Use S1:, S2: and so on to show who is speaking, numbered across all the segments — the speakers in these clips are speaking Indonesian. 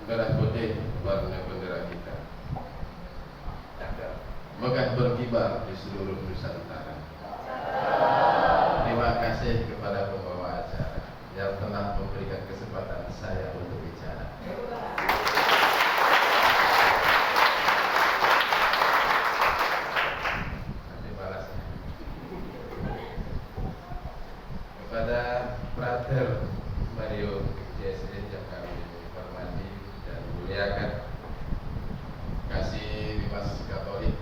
S1: merah putih warna bendera kita, megah berkibar di seluruh Nusantara. Terima kasih kepada pembawa acara yang telah memberikan kesempatan saya untuk bicara. Kepada Frater Mario JSD yang kami hormati dan muliakan, kasih Dimas Katolik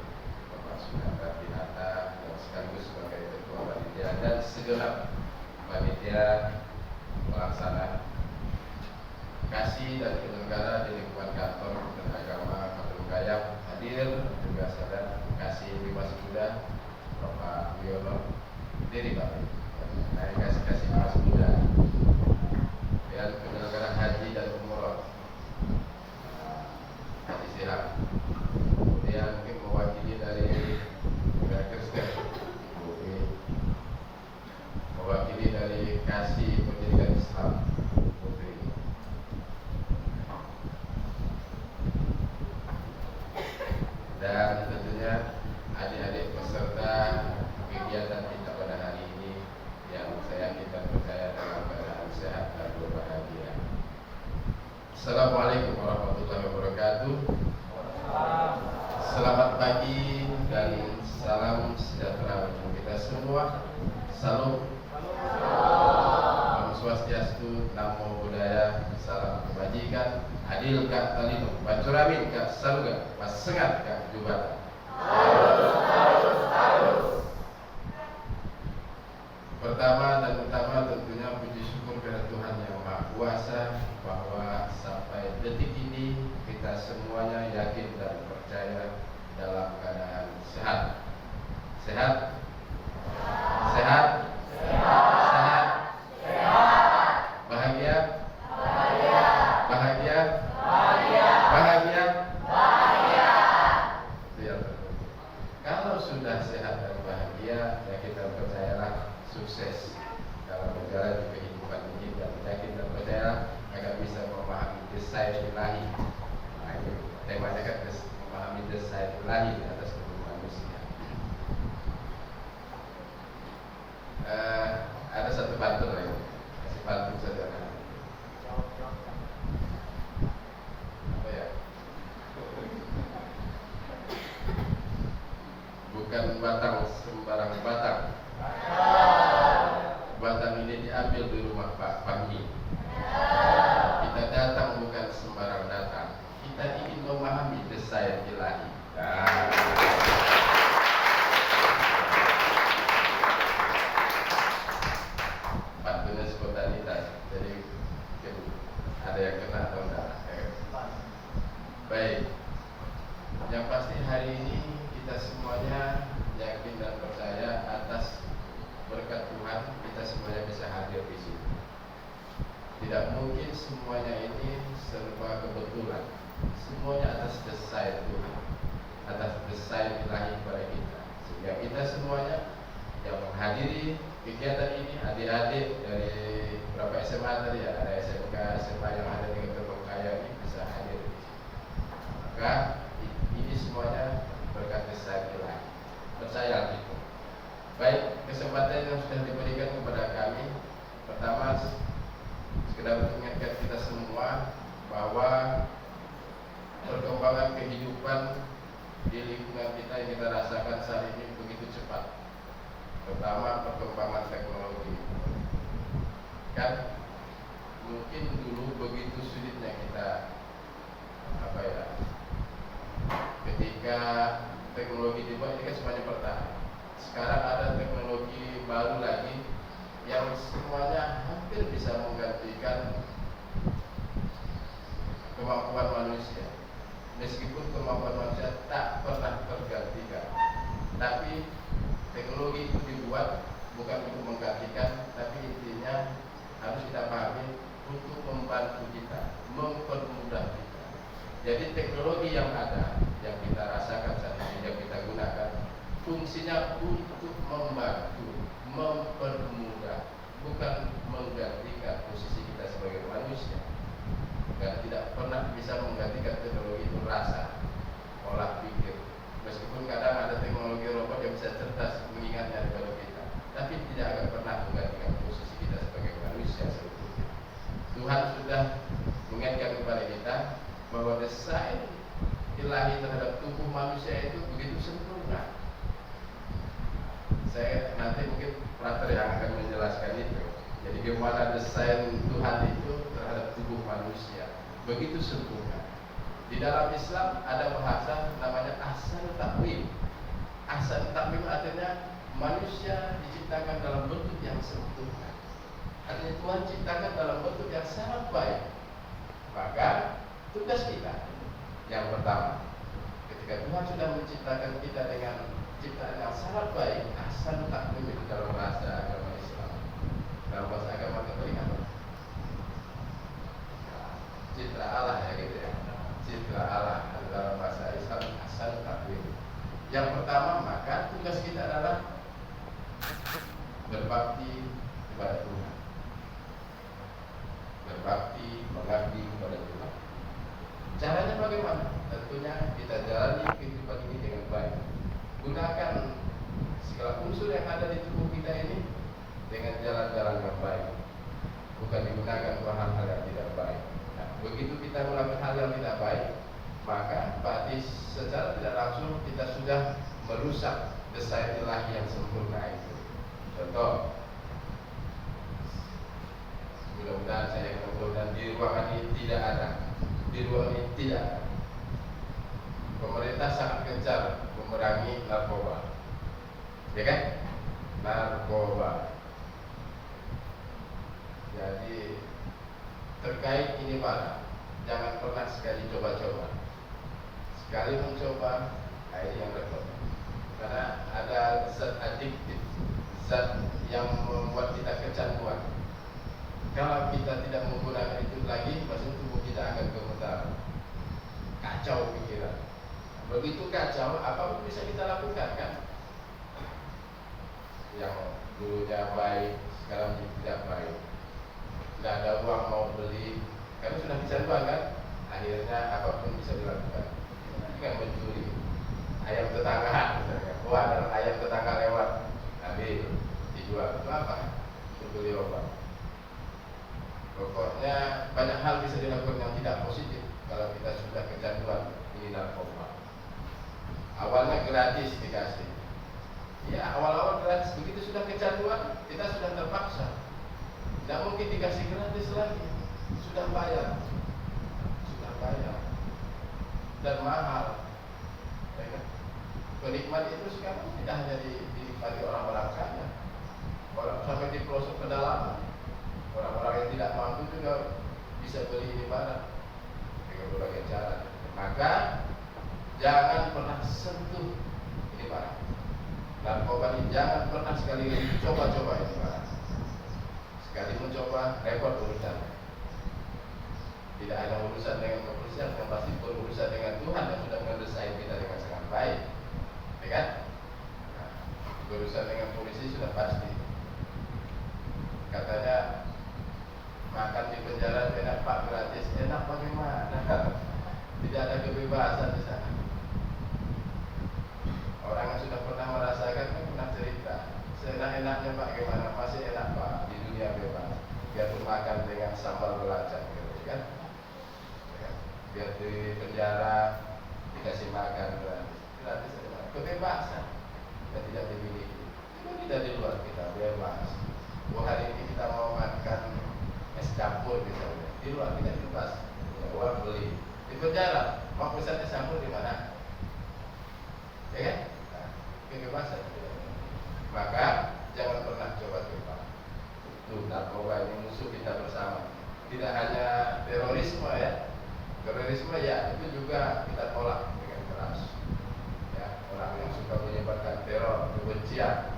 S1: Bapak Sunanda Pinata yang sekaligus sebagai ketua panitia dan segenap panitia pelaksana, kasih dan penyelenggara di lingkungan kantor dan agama Kampung Kayak hadir juga sadar, kasih Dimas Muda Bapak Wiono diri Pak. Kasih Mas Muda dan penyelenggara haji dan umroh Haji Sihab, kemudian mungkin mewakili dari Kristen mewakili dari Kasih Pendidikan Islam Putri, dan tentunya adik-adik peserta kegiatan kita pada hari ini yang saya yakin dan percaya dalam keadaan sehat dan berbahagia. Assalamualaikum warahmatullahi wabarakatuh. Selamat pagi dan salam sejahtera untuk kita semua. Salam. Om Swastiastu, Namo Buddhaya, salam kebajikan, adil kak talino, bacuramin kak saluga, pasengat kak jubatan. Pertama dan utama tentunya puji syukur kepada Tuhan Yang Maha Kuasa bahwa sampai detik ini kita semuanya yakin dan percaya dalam keadaan sehat. Sehat? Sehat? Sehat? Bahagia? Bahagia? Bahagia? Kalau sudah sehat dan bahagia, ya kita percayalah sukses dalam menjalani kehidupan ini, dan yakin dan percaya agar bisa memahami desain ilahi. Nah, ini temanya kan memahami desain ilahi atas tubuh manusia. Ada satu pantun lagi, kasih pantun saja. Apa ya? Bukan batang sembarang batang. Batang ini diambil di rumah Pak Fahmi. Kita datang bukan sembarang datang. Kita ingin memahami desain ilahi. Pantunnya spontanitas. Jadi ada yang kena atau enggak. Baik. Yang pasti hari ini kita semuanya yakin dan percaya atas berkat Tuhan kita semuanya bisa hadir di sini. Tidak mungkin semuanya ini serba kebetulan. Semuanya atas desain Tuhan, atas desain ilahi kepada kita. Sehingga kita semuanya yang menghadiri kegiatan ini, adik-adik dari beberapa SMA tadi ya, ada SMK, SMA yang ada di Kampung Kayak ini bisa hadir di sini. Maka ini semuanya berkat desain ilahi. Percaya itu. Baik, kesempatan yang sudah diberikan kepada kami, pertama sekedar untuk mengingatkan kita semua bahwa perkembangan kehidupan di lingkungan kita yang kita rasakan saat ini begitu cepat. Pertama, perkembangan teknologi. Kan mungkin dulu begitu sulitnya kita ketika teknologi dibuat ini kan semuanya bertahan. Sekarang ada teknologi baru lagi yang semuanya hampir bisa menggantikan kemampuan manusia. Meskipun kemampuan manusia tak pernah tergantikan, tapi teknologi itu dibuat bukan untuk menggantikan, tapi intinya harus kita pahami untuk membantu kita, mempermudah kita. Jadi teknologi yang ada, yang kita rasakan saat ini, yang kita gunakan, fungsinya untuk membantu, mempermudah, bukan menggantikan posisi kita sebagai manusia. Dan tidak pernah bisa bisa menggantikan teknologi itu rasa, olah pikir. Meskipun kadang ada teknologi robot yang bisa cerdas mengingatnya daripada kita, tapi tidak akan pernah menggantikan posisi kita sebagai manusia seutuhnya. Tuhan sudah mengingatkan kepada kita bahwa desain ilahi terhadap tubuh manusia itu begitu sempurna. Saya nanti mungkin frater yang akan menjelaskan itu. Jadi bagaimana desain Tuhan itu terhadap tubuh manusia begitu sempurna. Di dalam Islam ada bahasa namanya ahsan takwim. Ahsan takwim artinya manusia diciptakan dalam bentuk yang sempurna. Artinya Tuhan ciptakan dalam bentuk yang sangat baik. Maka tugas kita yang pertama, ketika Tuhan sudah menciptakan kita dengan ciptaan yang sangat baik, ahsan takwim itu dalam bahasa agama Islam. Dalam bahasa agama Katolik apa? Citra Allah ya gitu ya. Citra Allah dalam bahasa Islam ahsan takwim. Yang pertama, maka tugas kita adalah berbakti kepada Tuhan. Berbakti, mengabdi kepada Tuhan. Caranya bagaimana? Tentunya kita jalani kehidupan ini dengan baik. Gunakan segala unsur yang ada di tubuh kita ini dengan jalan-jalan yang baik, bukan digunakan untuk hal-hal yang tidak baik. Nah, begitu kita melakukan hal yang tidak baik, maka berarti secara tidak langsung kita sudah merusak desain ilahi yang sempurna itu. Contoh, mudah-mudahan saya kemudian di ruangan ini tidak ada, di ruangan ini tidak ada. Pemerintah sangat gencar memerangi narkoba, ya kan? Narkoba. Jadi terkait ini Pak, jangan pernah sekali coba-coba. Sekali mencoba, ini yang repot. Karena ada zat adiktif, zat yang membuat kita kecanduan. Kalau kita tidak menggunakan itu lagi, pasti tubuh kita akan gemetar, kacau pikiran. Begitu kacau, apapun bisa kita lakukan kan? Yang dulunya baik, sekarang tidak baik. Tidak ada uang mau beli, karena sudah kecanduan kan? Akhirnya apapun bisa dilakukan. Dengan mencuri ayam tetangga, misalnya. Wah, ada ayam tetangga lewat, ambil, dijual. Itu apa? Itu beli obat. Pokoknya banyak hal bisa dilakukan yang tidak positif kalau kita sudah kecanduan ini narkoba. Awalnya gratis dikasih. Ya, awal-awal gratis, begitu sudah kecanduan, kita sudah terpaksa. Tidak mungkin dikasih gratis lagi. Sudah bayar. Dan mahal. Ya kan? Penikmat itu sekarang tidak hanya dinikmati orang-orang kaya, orang sampai di pelosok pedalaman. Orang-orang yang tidak mampu juga bisa beli ini barang dengan berbagai cara. Maka jangan pernah sentuh ini barang. Narkoba ini jangan pernah sekali coba-coba ini barang. Sekali mencoba, repot urusan. Tidak ada urusan dengan kepolisian, yang pasti berurusan dengan Tuhan yang sudah mendesain kita dengan sangat baik, ya kan? Nah, berurusan dengan polisi sudah pasti. Katanya makan di penjara enak Pak, gratis. Enak bagaimana? Tidak ada kebebasan di sana. Orang yang sudah pernah merasakan kan pernah cerita. Seenak-enaknya Pak gimana? Masih enak Pak, di dunia bebas. Biar makan dengan sambal belacan, gitu kan? Biar di penjara dikasih makan gratis. Kebebasan yang tidak dimiliki. Itu tidak di luar kita bebas. Hari ini kita mau makan es campur misalnya, di luar kita bebas, ya, uang beli. Di penjara mau pesan es campur di mana? Ya kan? Nah, kebebasan. Maka jangan pernah coba-coba. Itu narkoba ini musuh kita bersama. Tidak hanya terorisme ya. Terorisme ya itu juga kita tolak dengan keras. Ya, orang yang suka menyebarkan teror, kebencian,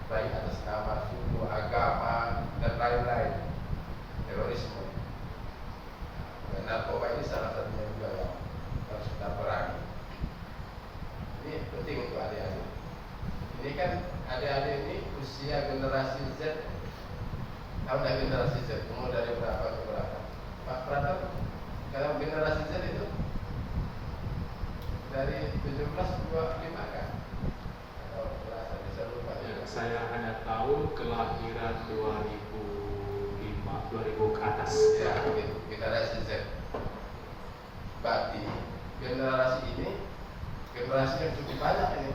S1: baik atas nama suku, agama dan lain-lain. Terorisme. Dan narkoba ini salah satunya juga yang harus kita perangi. Ini penting untuk adik-adik. Ini kan adik-adik ini usia generasi Z. Tahu dah generasi Z umur dari berapa ke berapa? Pak Pratap, kalau generasi Z itu Ya, generasi Z. Berarti generasi ini generasi yang cukup banyak ini.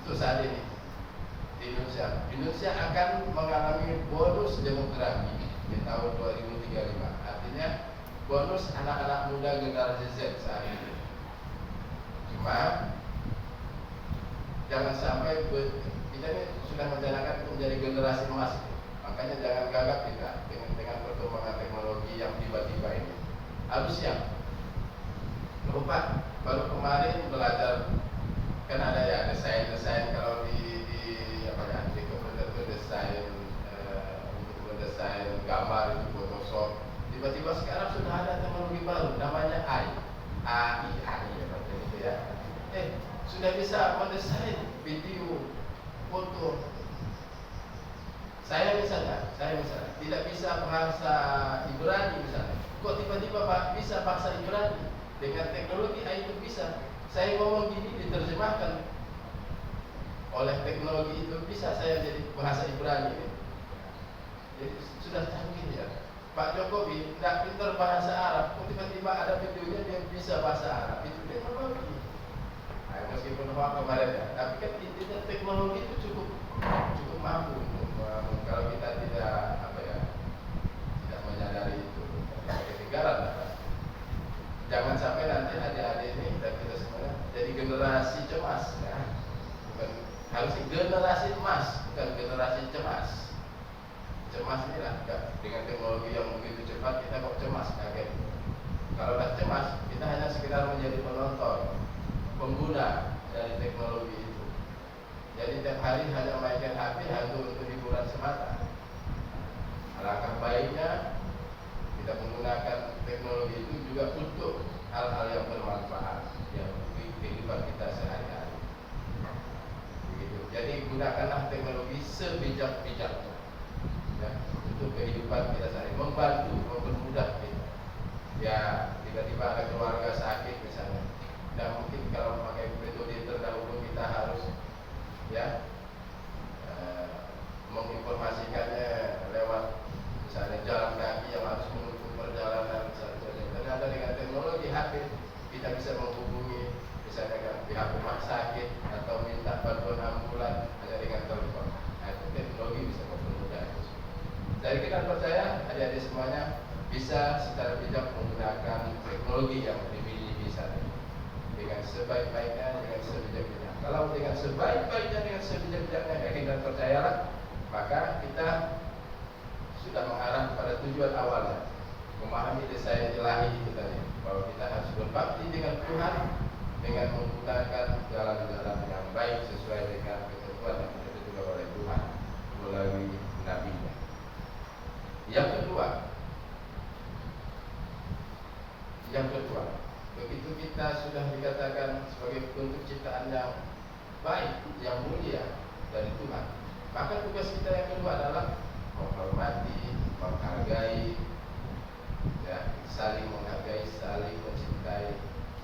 S1: Itu saat ini di Indonesia. Indonesia akan mengalami bonus demografi di tahun 2035. Artinya bonus anak-anak muda generasi Z saat ini. Cuma jangan sampai kita ini sudah merencanakan untuk menjadi generasi emas. Makanya jangan gagap kita dengan perkembangan teknologi yang tiba-tiba ini. Harus siap. Lupa baru kemarin belajar, kan ada ya desain kalau di apa ya, di komputer itu desain untuk mendesain gambar itu Photoshop. Tiba-tiba sekarang sudah ada teknologi baru namanya AI ya macam itu ya. Sudah bisa mendesain video, foto. Saya misalnya tidak bisa bahasa Ibrani misalnya. Kok tiba-tiba bisa bahasa Ibrani? Dengan teknologi AI itu bisa. Saya ngomong gini diterjemahkan oleh teknologi itu, bisa saya jadi bahasa Ibrani ini. Jadi sudah canggih ya. Pak Jokowi tidak pintar bahasa Arab, kok tiba-tiba ada videonya dia bisa bahasa Arab. Itu teknologi. Meskipun hoax kemarin ya, tapi kan intinya teknologi itu cukup mampu untuk kalau kita tidak menyadari itu ketinggalan lah. Jangan sampai nanti adik-adik ini dan kita semuanya jadi generasi cemas ya. Bukan, harus generasi emas, bukan generasi cemas. Cemas inilah dengan teknologi yang begitu cepat kita kok cemas, kaget. Kalau sudah cemas, kita hanya sekedar menjadi penonton, pengguna dari teknologi itu. Jadi tiap hari hanya mainkan HP hanya untuk hiburan semata. Alangkah baiknya kita menggunakan teknologi itu juga untuk hal-hal yang bermanfaat yang di kehidupan kita sehari-hari. Begitu. Jadi gunakanlah teknologi sebijak-bijaknya ya, untuk kehidupan kita sehari, membantu, mempermudah kita. Ya, tiba-tiba ada keluarga sakit misalnya, dan mungkin kalau pakai metode terdahulu kita harus ya menginformasikannya lewat misalnya jalan kaki yang harus menempuh perjalanan misalnya. Ternyata dengan teknologi HP kita bisa menghubungi misalnya dengan pihak rumah sakit atau minta bantuan ambulan hanya dengan telepon. Nah, itu teknologi bisa mempermudah itu. Dari kita percaya adik-adik semuanya bisa secara bijak menggunakan teknologi yang dimiliki saat ini dengan sebaik-baiknya, dengan sebijak-bijaknya. Kalau dengan sebaik-baiknya, dengan sebijak-bijaknya, yakin dan percayalah, maka kita sudah mengarah pada tujuan awalnya, memahami desain ilahi itu tadi, bahwa kita harus berbakti dengan Tuhan dengan menggunakan jalan-jalan yang baik sesuai dengan ketentuan yang ditentukan oleh Tuhan melalui nabi-Nya. Yang kedua, begitu kita sudah dikatakan sebagai bentuk ciptaan yang baik, yang mulia dari Tuhan, maka tugas kita yang kedua adalah menghormati, menghargai, ya, saling menghargai, saling mencintai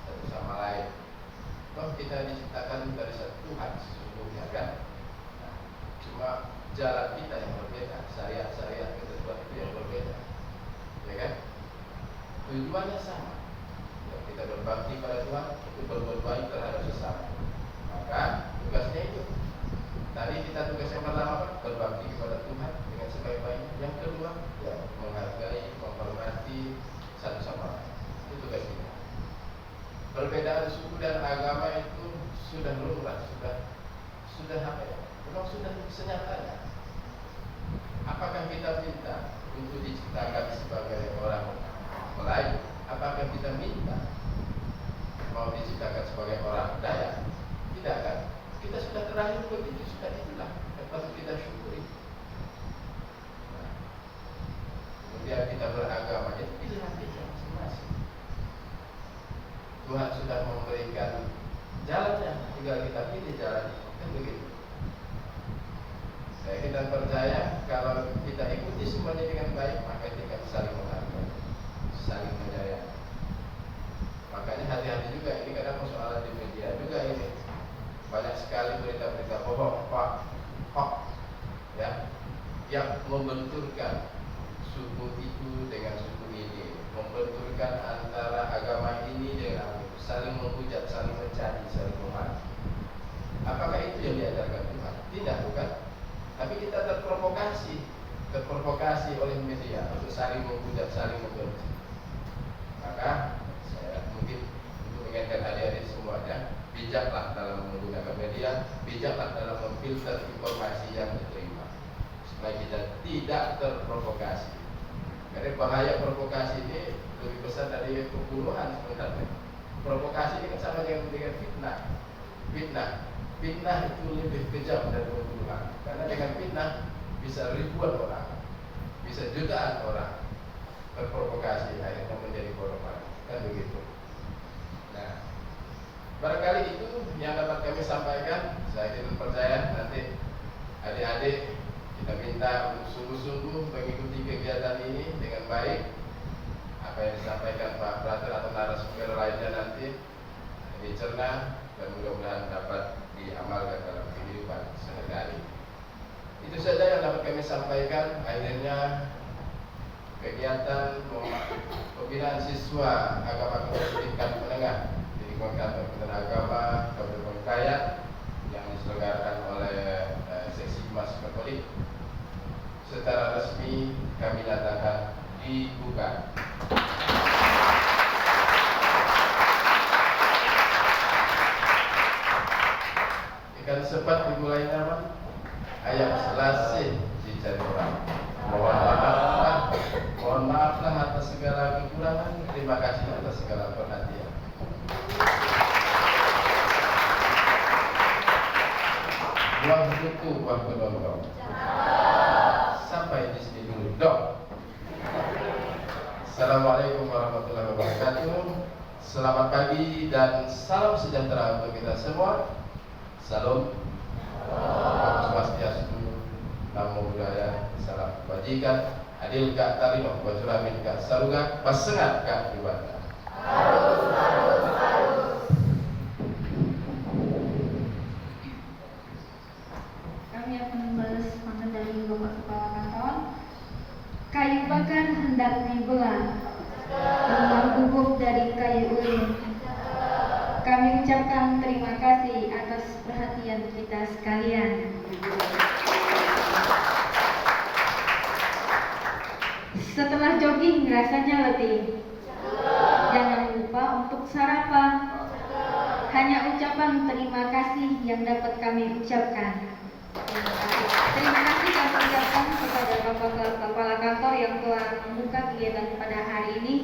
S1: satu sama lain. Toh kita diciptakan dari satu Tuhan sesungguhnya kan. Nah, cuma jalan kita yang berbeda, syariat ketentuan itu yang berbeda, ya kan? Tujuannya sama. Ya, kita berbakti pada Tuhan, itu berbuat baik terhadap sesama. Maka tugasnya itu. Tadi kita tugas yang pertama berbakti kepada Tuhan dengan sebaik-baiknya. Yang kedua, ya, menghargai, menghormati satu sama lain. Itu tugas kita. Perbedaan suku dan agama itu sudah lumrah, sudah apa ya? Memang sudah senyatanya. Apakah kita minta untuk diciptakan sebagai orang Melayu? Apakah kita minta mau diciptakan sebagai orang Dayak? Tidak kan? Kita sudah terakhir begitu, sudah itulah yang patut kita syukuri. Nah, kemudian kita beragama, jadi pilihan kita masing-masing. Tuhan sudah memberikan jalannya, tinggal kita pilih jalan itu, kan begitu. menggabungkan antara agama ini dengan agama, saling menghujat, saling mencaci, saling memaki. Apakah itu yang diajarkan Tuhan? Tidak, bukan. Tapi kita terprovokasi oleh media untuk saling menghujat, saling membenci. Maka saya mungkin untuk mengingatkan adik-adik semuanya, bijaklah dalam menggunakan media, bijaklah dalam memfilter informasi yang diterima, supaya kita tidak terprovokasi. Karena bahaya provokasi ini lebih besar dari pembunuhan sebenarnya. Provokasi ini kan sama dengan fitnah. Fitnah itu lebih kejam dari pembunuhan. Karena dengan fitnah bisa ribuan orang, bisa jutaan orang terprovokasi akhirnya menjadi korban. Kan begitu. Nah, barangkali itu yang dapat kami sampaikan. Saya tidak percaya nanti adik-adik kita minta untuk sungguh-sungguh mengikuti kegiatan ini dengan baik. Apa yang disampaikan Pak Prater atau narasumber lainnya nanti dicerna dan mudah-mudahan dapat diamalkan dalam kehidupan sehari-hari. Itu saja yang dapat kami sampaikan. Akhirnya kegiatan pembinaan siswa agama pendidikan menengah di lingkungan kantor Kementerian Agama Kabupaten Bengkayang yang diselenggarakan oleh seksi Mas Katolik secara resmi kami nyatakan dibuka. Ikan sepat dimulai nama ayam selasih dicari orang. Mohon maaflah atas segala kekurangan. Terima kasih atas segala perhatian. Buang buku, buang penonton. Sampai di sini dulu, dok. Assalamualaikum warahmatullahi wabarakatuh. Selamat pagi dan salam sejahtera untuk kita semua. Salam. Om Swastiastu. Namo Buddhaya. Salam kebajikan. Adil kak tarino, wajuramin kak saruga, pasengat kak ibadah.
S2: Kami akan membalas pantun dari Bapak Kepala Kantor. Kayu bakar hendak dibelah, rumah gubuk dari kayu ulin. Kami ucapkan terima kasih atas perhatian kita sekalian. Setelah jogging rasanya letih. Jangan lupa untuk sarapan. Hanya ucapan terima kasih yang dapat kami ucapkan. Terima kasih kami ucapkan kepada Bapak Kepala Kantor yang telah membuka kegiatan pada hari ini.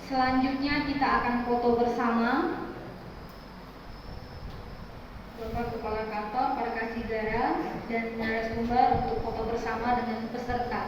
S2: Selanjutnya kita akan foto bersama. Bapak Kepala Kantor, para Kasigara dan narasumber untuk foto bersama dengan peserta.